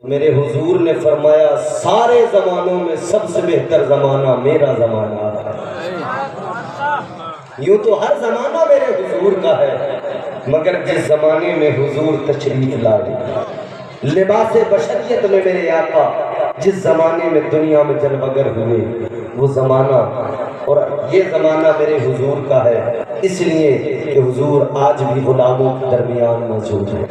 میرے حضور نے فرمایا سارے زمانوں میں سب سے بہتر زمانہ میرا زمانہ ہے۔ یوں تو ہر زمانہ میرے حضور کا ہے، مگر جس زمانے میں حضور تشریف لائے، لباس بشریت میں میرے آقا جس زمانے میں دنیا میں جلوگر ہوئے، وہ زمانہ اور یہ زمانہ میرے حضور کا ہے، اس لیے کہ حضور آج بھی غلاموں کے درمیان موجود ہے۔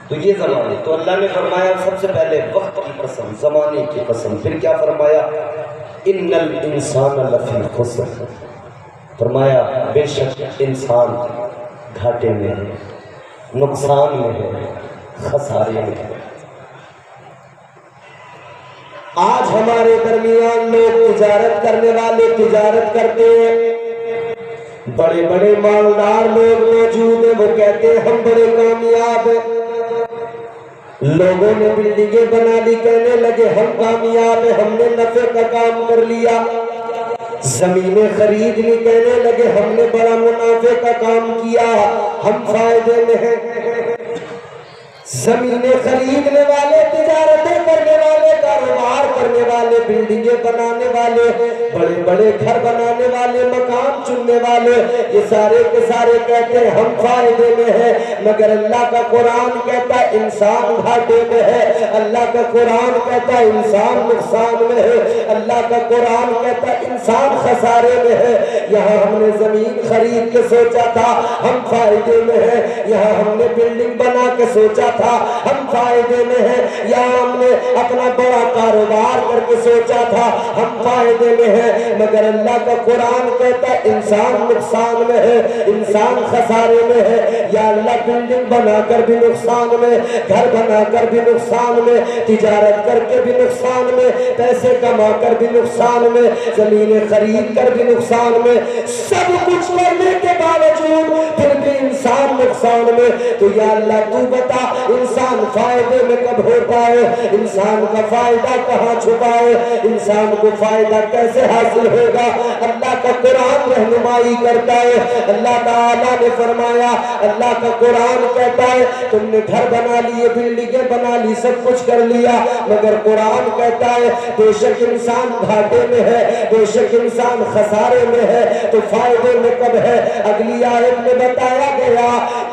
تو یہ زمانے تو اللہ نے فرمایا سب سے پہلے وقت کی قسم، زمانے کی قسم، پھر کیا فرمایا؟ ان الانسان لفی خسر، فرمایا بے شک انسان گھاٹے میں ہے، نقصان میں ہے، خسارے میں ہے۔ آج ہمارے درمیان لوگ تجارت کرنے والے تجارت کرتے ہیں، بڑے بڑے مالدار لوگ موجود ہیں، وہ کہتے ہیں ہم بڑے کامیاب ہیں۔ لوگوں نے بلڈنگیں بنا لی، کہنے لگے ہم کامیاب ہیں، ہم نے نفع کا کام کر لیا۔ زمینیں خرید لی، کہنے لگے ہم نے بڑا منافع کا کام کیا، ہم فائدے میں ہیں۔ زمینیں خریدنے والے، تجارتیں کرنے والے، کاروبار کرنے والے، بلڈنگیں بنانے والے، بڑے بڑے گھر بنانے والے، مکان چننے والے، یہ سارے کے سارے کہتے ہیں ہم فائدے میں ہیں، مگر اللہ کا قرآن کہتا ہے انسان گھاٹے میں ہے، اللہ کا قرآن کہتا ہے انسان نقصان میں ہے، اللہ کا قرآن کہتا ہے انسان خسارے میں ہے۔ یہاں ہم نے زمین خرید کے سوچا تھا ہم فائدے میں ہیں، یہاں ہم نے بلڈنگ بنا کے سوچا تھا ہم فائدے میں ہیں، یا ہم نے اپنا بڑا کاروبار کر کے سوچا تھا ہم فائدے میں ہیں، مگر اللہ کا قرآن کہتا ہے انسان نقصان میں ہے، انسان خسارے میں ہے۔ یا اللہ بلڈنگ بنا کر بھی نقصان میں، گھر بنا کر بھی نقصان میں، تجارت کر کے بھی نقصان میں، پیسے کما کر بھی نقصان میں، زمینیں خرید کر بھی نقصان میں، سب کچھ کرنے کے باوجود پھر بھی انسان نقصان میں۔ تو یا اللہ تو بتا انسان فائدے میں کب ہوتا ہے، انسان کا فائدہ کہاں چھپا ہے، انسان کو فائدہ کیسے حاصل ہوگا؟ اللہ کا قرآن رہنمائی کرتا ہے۔ اللہ تعالیٰ نے فرمایا، اللہ کا قرآن کہتا ہے تم نے گھر بنا لیے، بلڈنگیں بنا لی، سب کچھ کر لیا، مگر قرآن کہتا ہے بے شک انسان گھاٹے میں ہے، بے شک انسان خسارے میں ہے۔ تو فائدے میں کب ہے؟ اگلی آیت میں بتایا گیا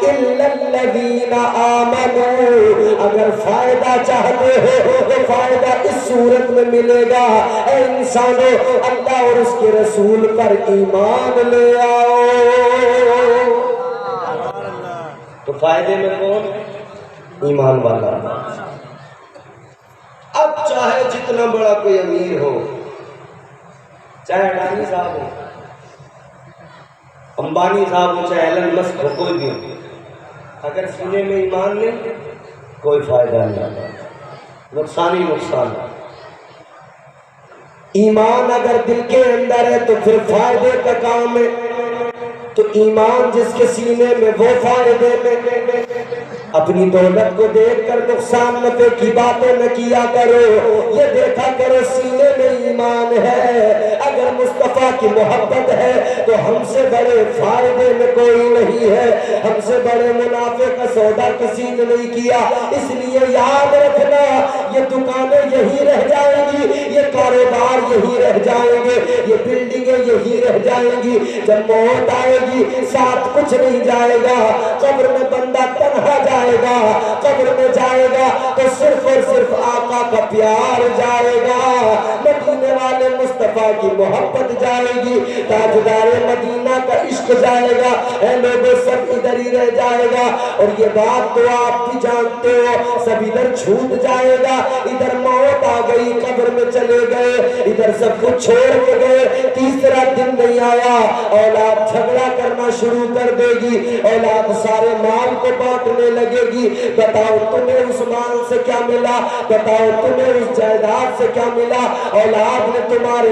اِلَّا الَّذِينَ آمَنُوا، اگر فائدہ چاہتے ہو تو فائدہ اس صورت میں ملے گا، اے انسانوں اللہ اور اس کے رسول پر ایمان لے آؤ۔ تو فائدے میں کون؟ ایمان والا۔ اب چاہے جتنا بڑا کوئی امیر ہو، چاہے اڈانی صاحب ہو، امبانی صاحب ہو، چاہے ایلن مسک ہو، کوئی بھی ہو، اگر سینے میں ایمان نہیں کوئی فائدہ نہیں، نقصان ہی نقصان۔ ایمان اگر دل کے اندر ہے تو پھر فائدے کا کام ہے۔ تو ایمان جس کے سینے میں وہ فائدے میں۔ اپنی دولت کو دیکھ کر نقصان نفع کی باتیں نہ کیا کرو، یہ دیکھا کرو سینے میں ایمان ہے۔ اگر مصطفیٰ کی محبت ہے تو ہم سے بڑے فائدے میں کوئی نہیں ہے، ہم سے بڑے منافع کا سودا کسی نے نہیں کیا۔ اس لیے یاد رکھنا یہ دکانیں یہی رہ جائیں گی، یہ کاروبار یہی رہ جائیں گے، یہ بلڈنگیں یہی رہ جائیں گی۔ جب موت آئے گی ساتھ کچھ نہیں جائے گا، قبر میں بندہ تنہا جائے گا، قبر میں جائے گا تو صرف اور صرف آقا کا پیار جائے گا، مدینے والے مصطفیٰ کی محبت جائے گی، تاجدار مدینہ کا عشق جائے گا، اے لوگوں سب ادھر ہی رہ جائے گا۔ اور یہ بات تو آپ بھی جانتے ہو، سب ادھر چھوٹ جائے گا، ادھر موت آ گئی، قبر میں چلے گئے، ادھر سب کچھ چھوڑ کے گئے، تیسرا دن نہیں آیا اولاد جھگڑا کرنا شروع کر دے گی، اولاد سارے مال کو بانٹنے لگے گی۔ بتاؤ تمہیں اس مال سے کیا ملا، بتاؤ تمہیں اس جائیداد سے کیا ملا؟ اولاد نے تمہارے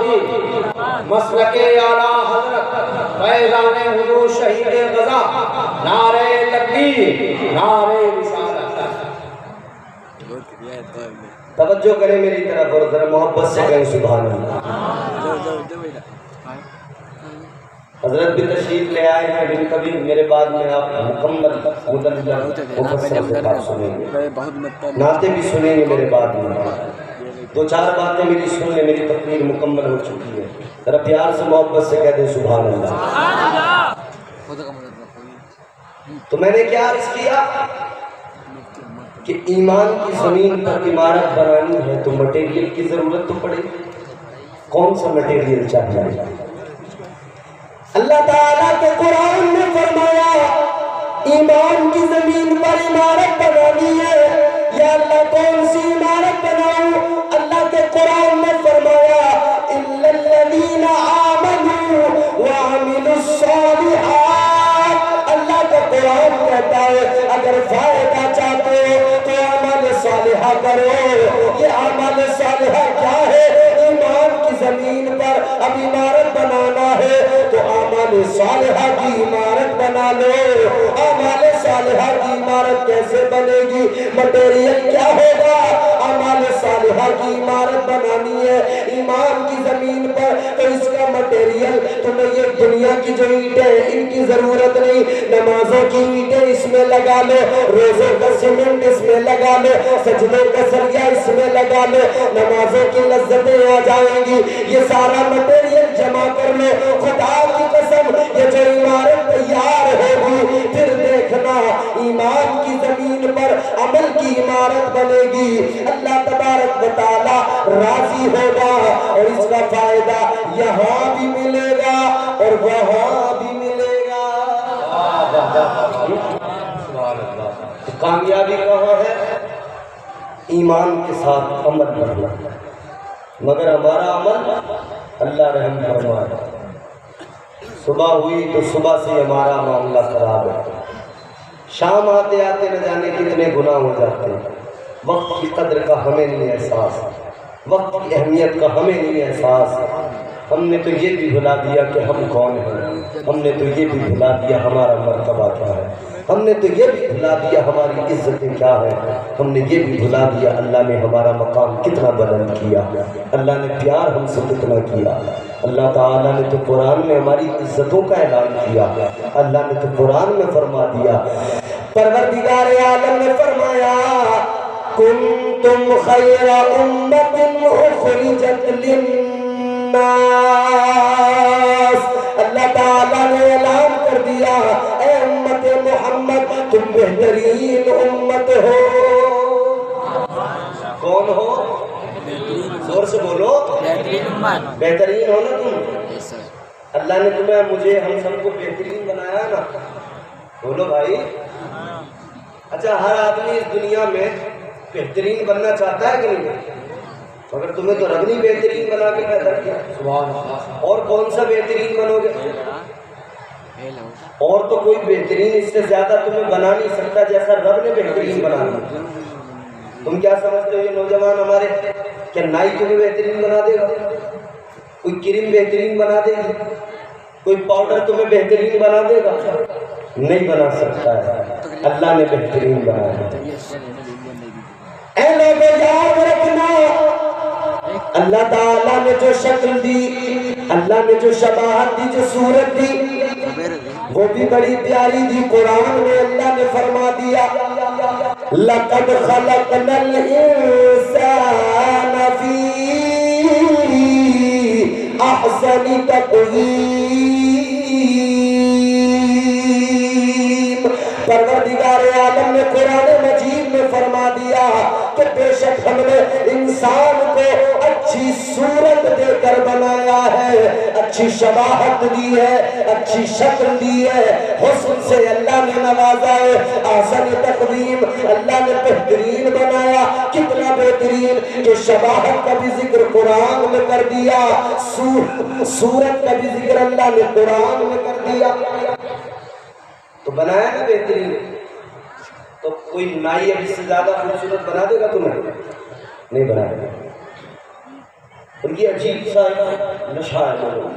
الہی مسلک اعلیٰ حضرت فیضان حضور شہید غزہ نعرہ تکبیر نعرہ رسالت۔ توجہ کریں میری طرف اور ذرا محبت سے کہیں سبحان اللہ۔ حضرت بھی تشریف لے آئے ہیں، لیکن کبھی میرے بعد میں آپ مکمل مفصل سے بات سنیں گے، نعتیں بھی سنیں گے میرے بعد میں۔ دو چار باتیں میری سن لیں، میری تقریر مکمل ہو چکی ہے، ذرا پیار سے محبت سے کہہ دیں سبحان اللہ۔ تو میں نے کیا عرض کیا کہ ایمان کی زمین پر عمارت بنانی ہے تو مٹیریل کی ضرورت تو پڑے گی۔ کون سا مٹیریل چاہیے؟ اللہ تعالیٰ کے قرآن نے فرمایا ایمان کی زمین پر عمارت بنانی ہے، یا اللہ کون سی عمارت بناؤں؟ اللہ کے قرآن نے فرمایا اِلَّا الَّذِينَ آمَنُوا وَعَمِلُوا الصَّالِحَاتِ۔ اللہ کا قرآن کہتا ہے اگر فائدہ چاہتے ہو تو عمل صالحہ کرو۔ یہ عمل صالحہ کیا ہے؟ ایمان کی زمین پر اب عمارت بنانا ہے تو اعمال صالحہ کی عمارت بنا لو۔ اعمال صالحہ کی عمارت کیسے بنے گی؟ مٹیریل کیا ہوگا؟ اعمال صالحہ کی عمارت بنانی ہے ایمان کی زمین پر تو اس کا مٹیریل تمہیں یہ دنیا کی جو اینٹیں ان کی ضرورت نہیں، نمازوں کی اینٹیں اس میں لگا لو، روزوں کا سیمنٹ اس میں لگا لو، سجدوں کا سریا اس میں لگا لو، نمازوں کی لذتیں آ جائیں گی۔ یہ سارا مٹیریل جمع کر لو، خدا کی قسم یہ جو عمارت تیار ہوگی پھر دیکھنا ایمان کی زمین پر عمل کی عمارت بنے گی۔ اللہ تبارک و تعالی راضی ہوگا اور اس کا فائدہ یہاں بھی ملے گا اور وہاں بھی ملے گا۔ کامیابی کہاں ہے؟ ایمان کے ساتھ عمل کرنا، مگر ہمارا عمل اللہ رحم فرمائے۔ صبح ہوئی تو صبح سے ہمارا معاملہ خراب ہے، شام آتے آتے نہ جانے کتنے گناہ ہو جاتے ہیں۔ وقت کی قدر کا ہمیں نہیں احساس، وقت کی اہمیت کا ہمیں نہیں احساس۔ ہم نے تو یہ بھی بھلا دیا کہ ہم کون ہیں، ہم نے تو یہ بھی بھلا دیا ہمارا مرتبہ کیا ہے، ہم نے تو یہ بھی بھلا دیا ہماری عزتیں کیا ہے، ہم نے یہ بھی بھلا دیا اللہ نے ہمارا مقام کتنا بلند کیا، اللہ نے پیار ہم سے کتنا کیا۔ اللہ تعالیٰ نے تو قرآن میں ہماری عزتوں کا اعلان کیا، اللہ نے تو قرآن میں فرما دیا، پروردگار عالم نے فرمایا کنتم خیر امت اخرجت للناس۔ اللہ تعالیٰ نے اعلان کر دیا اے امت محمد تم بہترین امت ہو۔ کون ہو؟ زور سے بولو، بہترین ہو نا تم۔ اللہ نے تمہیں مجھے ہم سب کو بہترین بنایا نا، بولو بھائی۔ اچھا ہر آدمی اس دنیا میں بہترین بننا چاہتا ہے کہ نہیں؟ مگر تمہیں تو رب نے بہترین بنا کے پیدا کیا، اور کون سا بہترین بنو گے؟ اور تو کوئی بہترین اس سے زیادہ تمہیں بنا نہیں سکتا جیسا رب نے بہترین بنانا۔ تم کیا سمجھتے ہو یہ نوجوان ہمارے، کیا نائی تمہیں بہترین بنا دے گا؟ کوئی کریم بہترین بنا دے گی؟ کوئی پاؤڈر تمہیں بہترین بنا دے گا؟ نہیں بنا سکتا ہے، اللہ نے بہترین بنایا۔ اے لوگوں یاد رکھنا اللہ تعالیٰ نے جو شکل دی، اللہ نے جو شباہت دی، جو صورت دی وہ بھی بڑی پیاری دی۔ قرآن میں اللہ نے فرما دیا لَقَدْ خَلَقْنَا الْإِنسَانَ فِي أَحْسَنِ تَقْوِيمٍ۔ پروردگار عالم نے قرآن مجید میں فرما دیا کہ بے شک ہم نے انسان کو اچھی صورت دے کر بنایا ہے، اچھی شباہت دی ہے، اچھی شکل دی ہے، حسن سے اللہ نے نوازا ہے، احسن تقویم اللہ نے بہترین بنایا۔ کتنا بہترین کہ شباہت کا بھی ذکر قرآن میں کر دیا، صورت کا بھی ذکر اللہ نے قرآن میں کر دیا، تو بنایا نا بہترین۔ تو کوئی نائی اب اس سے زیادہ خوبصورت بنا دے گا تمہیں؟ نہیں بنائے گا۔ ان کی عجیب سا نشہ ہے معلوم،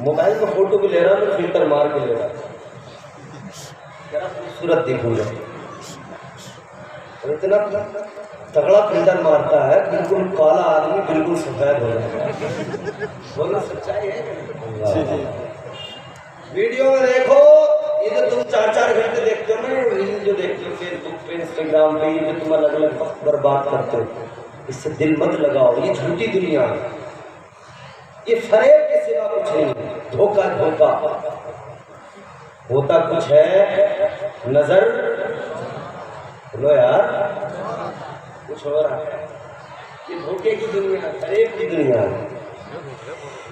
موبائل میں فوٹو بھی لے رہا ہے، فلٹر مار کے لے رہا ہے، ذرا خوبصورت دکھوں گا، اتنا تگڑا فلٹر مارتا ہے بالکل کالا آدمی بالکل سفید ہو جاتا ہے، بولنا سچائی ہے۔ ویڈیو میں دیکھو، یہ جو تم 4 گھنٹے دیکھتے ہو نا، ریل جو دیکھتے ہو فیس بک پہ انسٹاگرام پہ، یہ جو تم الگ الگ وقت برباد کرتے ہو، اس سے دل مت لگاؤ، یہ جھوٹی دنیا ہے، یہ فریب کے سوا کچھ نہیں، دھوکہ دھوکہ ہوتا کچھ ہے، نظر بولو یار کچھ ہو رہا ہے، یہ دھوکے کی دنیا ہے، فریب کی دنیا ہے۔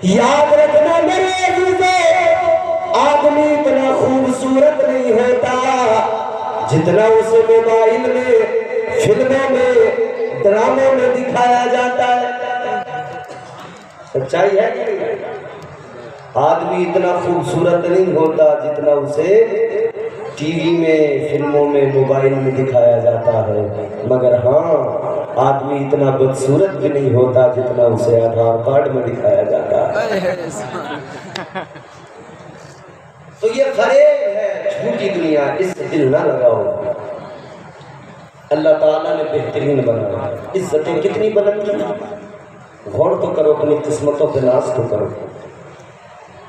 یاد رکھنا میرے عزیزو، آدمی اتنا خوبصورت نہیں ہوتا جتنا اسے موبائل میں، فلموں میں، ڈراموں میں دکھایا جاتا ہے۔ سچائی ہے کہ نہیں؟ آدمی اتنا خوبصورت نہیں ہوتا جتنا اسے ٹی وی میں، فلموں میں، موبائل میں دکھایا جاتا ہے، مگر ہاں آدمی اتنا بدصورت بھی نہیں ہوتا جتنا اسے آدھار کارڈ میں دکھایا جاتا ہے۔ تو یہ فریب ہے، جھوٹی دنیا، اس سے دل نہ لگاؤ۔ اللہ تعالیٰ نے بہترین بنایا، عزتیں کتنی بلند کی، غور تو کرو، اپنی قسمتوں پہ ناز تو کرو۔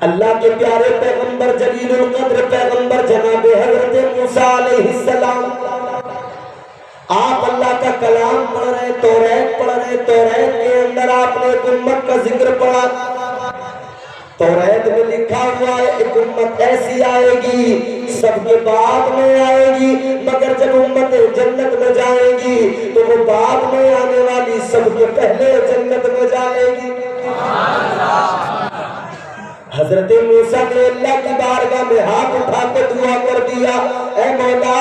اللہ کے پیارے پیغمبر جلیل القدر پیغمبر جناب حضرت موسیٰ علیہ السلام، آپ اللہ کا کلام پڑھ رہے، توریت پڑھ رہے، توریت کے اندر آپ نے ایک امت کا ذکر پڑھا۔ توریت میں لکھا ہوا ہے ایک امت ایسی آئے گی، سب کے بعد میں آئے گی، مگر جب امت جنت میں جائے گی تو وہ بعد میں آنے والی سب کے پہلے جنت میں جائے گی۔ حضرت موسیٰ نے اللہ کی بارگاہ میں ہاتھ اٹھا کے دعا کر دیا، اے مولا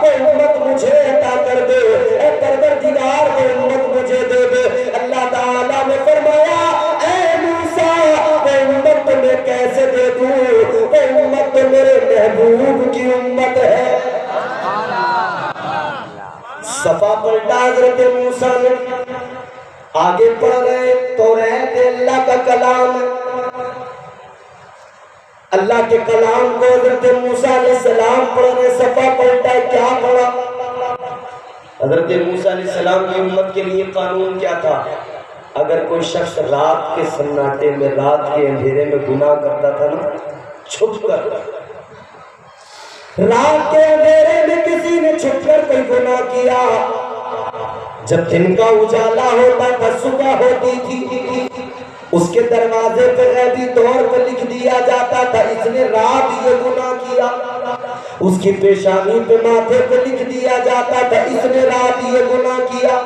وہ امت مجھے عطا کر دے، اے پروردگار وہ امت مجھے دے دے۔ اللہ تعالیٰ نے فرمایا، اے موسیٰ وہ امت تمہیں کیسے دے دوں، وہ امت تو میرے محبوب کی امت ہے۔ صفا پلٹا حضرت موسیٰ نے، آگے پڑھ رہے توریت اللہ کا کلام، اللہ کے کلام کو حضرت موسیٰ علیہ السلام پڑھ رہے، صفحہ پلٹا، کیا پڑھا؟ حضرت موسیٰ علیہ السلام کی امت کے لیے قانون کیا تھا؟ اگر کوئی شخص رات کے سناٹے میں، رات کے اندھیرے میں گناہ کرتا تھا نا، چھپ کر، رات کے اندھیرے میں کسی نے چھپ کر کوئی گناہ کیا، جب دن کا اجالا ہوتا تھا، صبح ہوتی تھی، اس کے دروازے پہ غیبی طور پر لکھ دیا جاتا تھا اس نے رات یہ گناہ کیا، اس کی پیشانی پہ، ماتھے پہ لکھ دیا جاتا تھا اس نے رات یہ گناہ کیا۔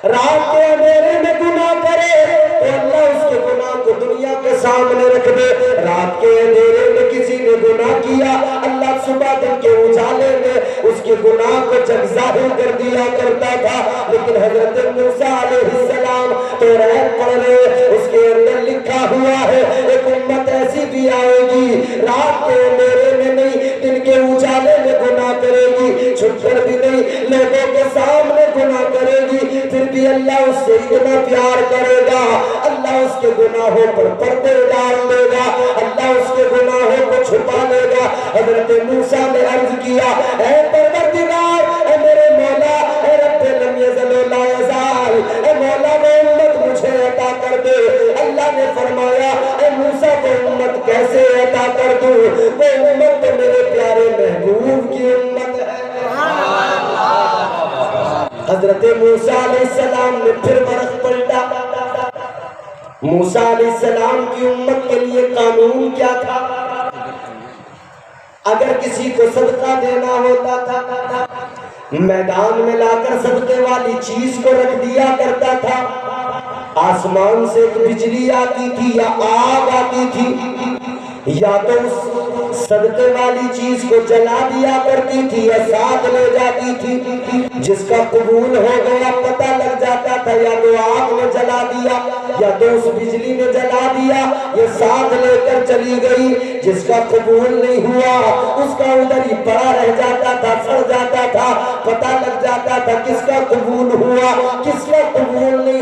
رات کے اندھیرے میں گناہ کرے تو اللہ اس کے گناہ کو دنیا کے سامنے رکھ دے، رات کے اندھیرے میں کسی نے گناہ کیا، اللہ صبح دن کے اجالے میں اس کے گناہ کو جگ ظاہر کر دیا کرتا تھا۔ لیکن حضرت موسیٰ علیہ السلام توریت پڑھ رہے، اس کے اندر لکھا ہوا ہے ایک امت ایسی بھی آئے گی، رات کے اندھیرے میں نہیں، دن کے اجالے میں گناہ کرے گی، چھپ کر بھی نہیں، لوگوں کے سامنے گناہ کرے گی، پھر بھی اللہ اس سے اتنا پیار کرے گا، اللہ اس کے گناہوں پر پردے ڈال دے گا، اللہ اس کے گناہوں کو چھپا لے گا۔ حضرت موسیٰ نے عرض کیا، اے پروردگار، اے میرے مولا، اے رب لم یزل لا یزال، اے مولا وہ امت مجھے عطا کر دے۔ اللہ نے فرمایا، اے موسیٰ وہ امت کیسے عطا کر دوں، وہ امت تو میرے پیارے محبوب کی امت ہے۔ حضرت موسیٰ علیہ السلام نے پھر ورق پلٹا، موسیٰ علیہ السلام کی امت کے لیے قانون کیا تھا؟ اگر کسی کو صدقہ دینا ہوتا تھا، میدان میں لا کر صدقے والی چیز کو رکھ دیا کرتا تھا، آسمان سے ایک بجلی آتی تھی یا آگ آتی تھی، یا تو اس صدقے والی چیز کو جلا دیا کرتی تھی یا ساتھ لے جاتی تھی، جس کا قبول ہو گیا پتہ لگ جاتا تھا، یا تو آگ نے جلا دیا یا تو اس بجلی نے جلا دیا، یہ ساتھ لے کر چلی گئی، جس کا قبول نہیں ہوا اس کا ادھر ہی پڑا رہ جاتا تھا، سڑ جاتا تھا، پتہ لگ جاتا تھا کس کا قبول ہوا کس کا قبول نہیں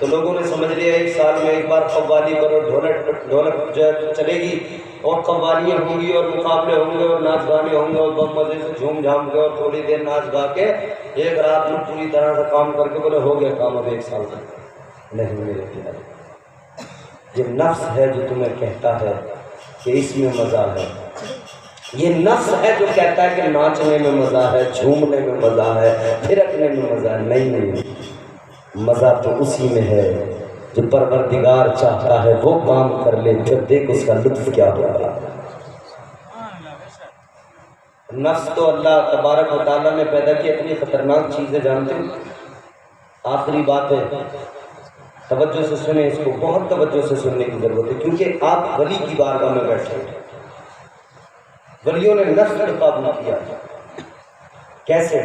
تو لوگوں نے سمجھ لیا 1 سال میں ایک بار قوالی کرو، ڈھولک جو ہے چلے گی اور قوالیاں ہوں گی اور مقابلے ہوں گے اور ناچ گانے ہوں گے اور بہت مزے سے جھوم جھام کے اور تھوڑی دیر ناچ گا کے ایک رات میں پوری طرح سے کام کر کے بولے ہو گیا کام اب 1 سال کا. نہیں میرے پیارے، یہ نفس ہے جو تمہیں کہتا ہے کہ اس میں مزہ ہے. یہ نفس ہے جو کہتا ہے کہ ناچنے میں مزہ ہے، جھومنے میں مزہ ہے، پھرکنے میں مزہ ہے. نہیں، مزہ تو اسی میں ہے جو پروردگار چاہتا ہے وہ کام کر لے، پھر دیکھ اس کا لطف کیا ہوگا. نفس تو اللہ تبارک و تعالیٰ نے پیدا کی اتنی خطرناک چیزیں جانتے ہو. آخری بات ہے، توجہ سے سنیں اس کو، بہت توجہ سے سننے کی ضرورت ہے، کیونکہ آپ ولی کی بارگاہ میں بیٹھے ہیں. ولیوں نے نفس پر قابو کیا. کیسے؟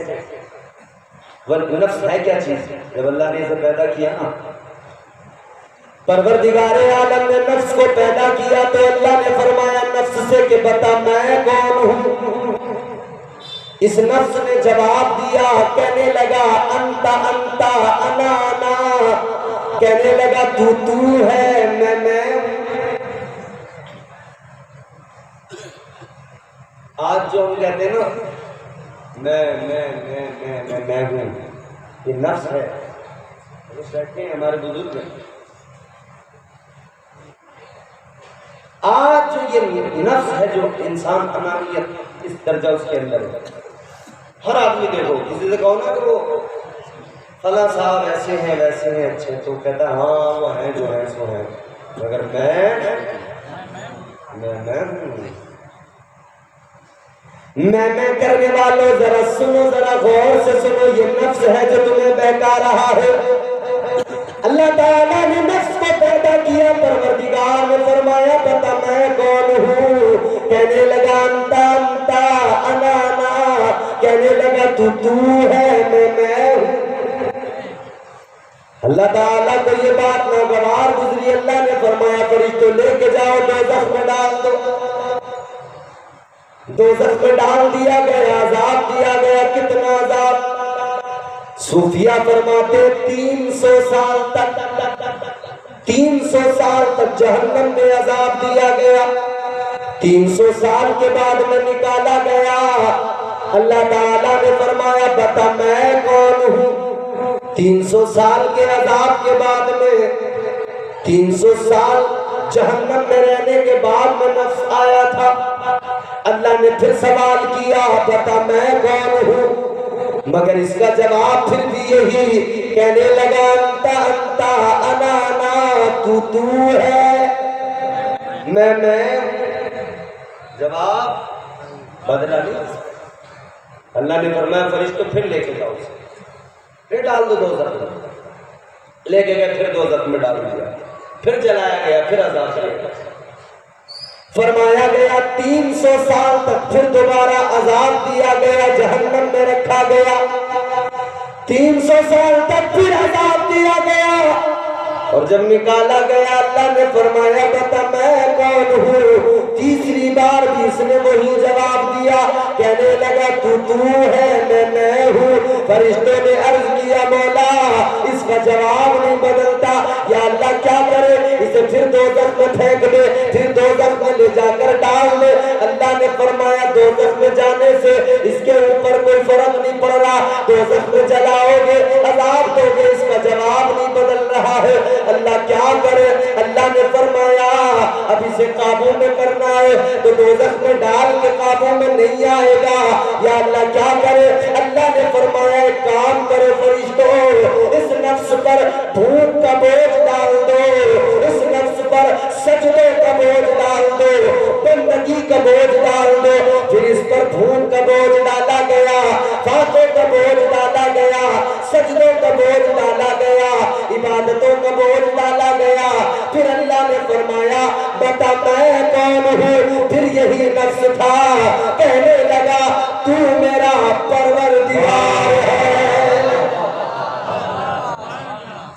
نفس ہے کیا چیز؟ جب اللہ نے اسے پیدا کیا نا، پروردگار عالم نے نفس کو پیدا کیا تو اللہ نے فرمایا نفس سے کہ بتا میں کون ہوں. اس نفس نے جواب دیا، کہنے لگا انتا انتا انا انا، کہنے لگا تو ہے میں ہوں. آج جو ہم کہتے ہیں نا میں ہوں، یہ نفس ہے. بیٹھے ہیں ہمارے بزرگ ہیں، آج جو یہ نفس ہے جو انسان انانیت اس درجہ اس کے اندر ہے. ہر آدمی دیکھو، کسی سے کہو نا کہ وہ فلاں صاحب ایسے ہیں ویسے ہیں اچھے، تو کہتا ہے ہاں وہ ہیں جو ہیں سو ہیں، مگر میں کرنے والوں ذرا سنو، ذرا غور سے سنو، یہ نفس ہے جو تمہیں بہکا رہا ہے. اللہ تعالیٰ نے نفس کو پیدا کیا، پروردگار نے فرمایا بتا میں کون ہوں. کہنے لگا انتا انتا انا انا، کہنے لگا تو ہے میں ہوں. اللہ تعالیٰ کو یہ بات ناگوار گزری. اللہ نے فرمایا فرشتوں لے کے جاؤ دوزخ میں ڈال دو. دوزخ میں ڈال دیا گیا، عذاب دیا گیا. کتنا عذاب؟ صوفیہ فرماتے 300 سال تک جہنم میں عذاب دیا گیا. 300 سال کے بعد میں نکالا گیا. اللہ تعالیٰ نے فرمایا بتا میں کون ہوں. 300 سال کے عذاب کے بعد میں 300 سال جہنم میں رہنے کے بعد میں نفس آیا تھا. اللہ نے پھر سوال کیا بتا میں کون ہوں، مگر اس کا جواب پھر بھی یہی، کہنے لگا انتا انتا انا انا، تو ہے میں. جواب بدلا نہیں. اللہ نے فرمایا فرشتوں پھر لے کے جاؤ اسے، پھر ڈال دو دوزخ میں. لے کے گئے، پھر دوزخ میں ڈال دیا، پھر جلایا گیا، پھر عذاب کیا گیا. فرمایا گیا 300 سال تک پھر دوبارہ عذاب دیا گیا، جہنم میں رکھا گیا. 300 سال تک پھر عذاب دیا گیا، اور جب نکالا گیا اللہ نے فرمایا بتا میں کون ہوں. تیسری بار بھی اس نے وہی جواب دیا، کہنے لگا تو ہے میں ہوں. فرشتوں نے عرض کیا مولا اس کا جواب نہیں بدلتا، یا اللہ کیا کرے؟ اسے پھر دوزخ میں پھینک دے، پھر دوزخ میں لے جا کر ڈال دے. اللہ نے فرمایا دوزخ میں جانے سے اس کے اوپر کوئی فرق نہیں پڑ رہا، دوزخ میں جلاؤ گے، عذاب دو گے، اس کا جواب نہیں بدل رہا ہے. اللہ کیا کرے؟ اللہ نے فرمایا اب اسے قابو میں کرنا ہے تو دوزخ میں ڈال کے قابو میں نہیں آئے گا. یا اللہ کیا کرے؟ اللہ نے فرمایا ایک کام کرو فرشتوں، اس نفس پر بھوک کا بوجھ ڈال دو، اس نفس پر سجدے کا بوجھ ڈال دو، بندگی کا بوجھ ڈال دو. پھر اس پر بھوک کا بوجھ ڈالا گیا، فاتحے کا بوجھ ڈالا گیا، سجدوں کا بوجھ ڈالا گیا، عبادتوں کا بوجھ ڈالا گیا. پھر اللہ نے فرمایا بتا میں کون ہوں. پھر یہی نفس تھا، کہنے لگا تو میرا پروردگار ہے.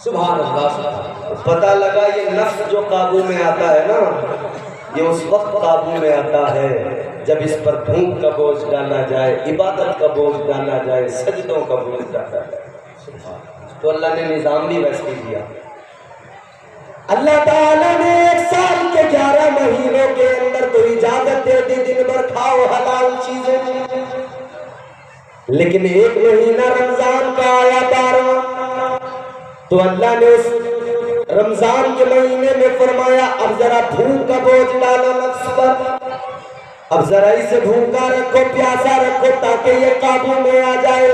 سبحان اللہ. پتہ لگا یہ نفس جو قابو میں آتا ہے نا، یہ اس وقت قابو میں آتا ہے جب اس پر بھوک کا بوجھ ڈالا جائے، عبادت کا بوجھ ڈالا جائے، سجدوں کا بوجھ ڈالا جائے. تو اللہ نے نظام بھی ویسے ہی دیا. اللہ تعالیٰ نے 1 سال کے 11 مہینوں کے اندر تو اجازت دے دی دن بھر کھاؤ حلال چیزیں، لیکن 1 مہینہ رمضان کا آیا 12واں، تو اللہ نے اس رمضان کے مہینے میں فرمایا اب ذرا بھوک کا بوجھ ڈالو نفس پر، اب ذرا اسے بھوکا رکھو پیاسا رکھو تاکہ یہ قابو میں آ جائے،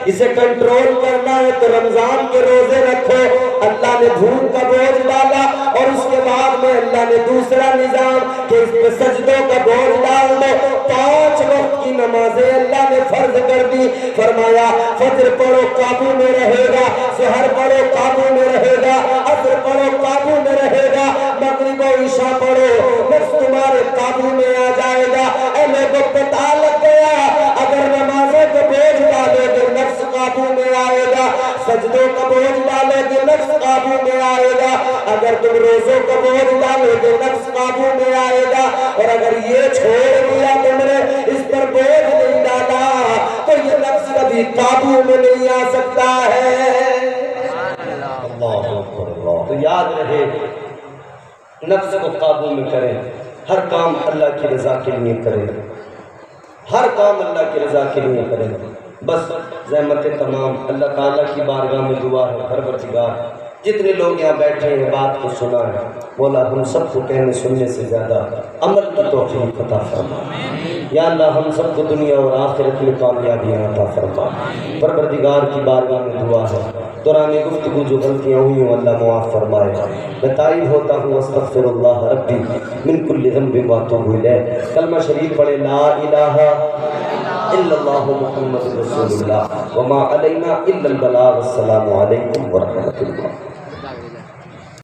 اسے کنٹرول کرنا ہے تو رمضان کے روزے رکھو۔ اللہ نے بھوک کا بوجھ ڈالا اور اس کے بعد میں اللہ نے دوسرا نظام کہ اس پہ سجدوں کا بوجھ ڈال دو۔ 5 وقت کی نمازیں اللہ نے فرض کر دی، فرمایا فجر پڑھو قابو میں رہے گا، سحر پڑھو قابو میں رہے گا، عصر پڑھو قابو میں رہے گا، مغرب و عشاء پڑھو نفس تمہارے قابو میں آ جائے گا۔ اے لوگوں پتہ لگ گیا اگر نمازوں کو بوجھ ڈالو گے نفس قابو میں آئے گا، سجدوں کا بوجھ ڈالو گے نفس قابو میں آئے گا، اگر تم روزوں کا بوجھ ڈالو گے نفس قابو میں آئے گا، اور اگر یہ چھوڑ دیا تم نے اس پر بوجھ نہیں ڈالا تو یہ نفس کبھی قابو میں نہیں آ سکتا ہے۔ تو یاد رہے نفس کو قابو میں کریں، ہر کام اللہ کی رضا کے لیے کریں، ہر کام اللہ کی رضا کے لیے کریں۔ بس زحمت تمام اللہ تعالیٰ کی بارگاہ میں دعا ہے، پروردگار جتنے لوگ یہاں بیٹھے ہیں بات کو سنا ہے، مولا ہم سب کو کہنے سننے سے زیادہ عمل کی توفیق عطا فرما۔ یا اللہ ہم سب کو دنیا اور آخرت میں کامیابیاں عطا فرما۔ پروردگار کی بارگاہ میں دعا ہے دوران گفتگو جو غلطیاں ہوئی ہیں اللہ معاف فرمائے۔ میں تائب ہوتا ہوں استغفر اللہ ربی من کل ذنب واتوب الیہ۔ کلمہ شریف پڑھے لا الہ الا اللہ محمد رسول اللہ وما علینا الا البلاغ۔ السلام علیکم ورحمۃ اللہ۔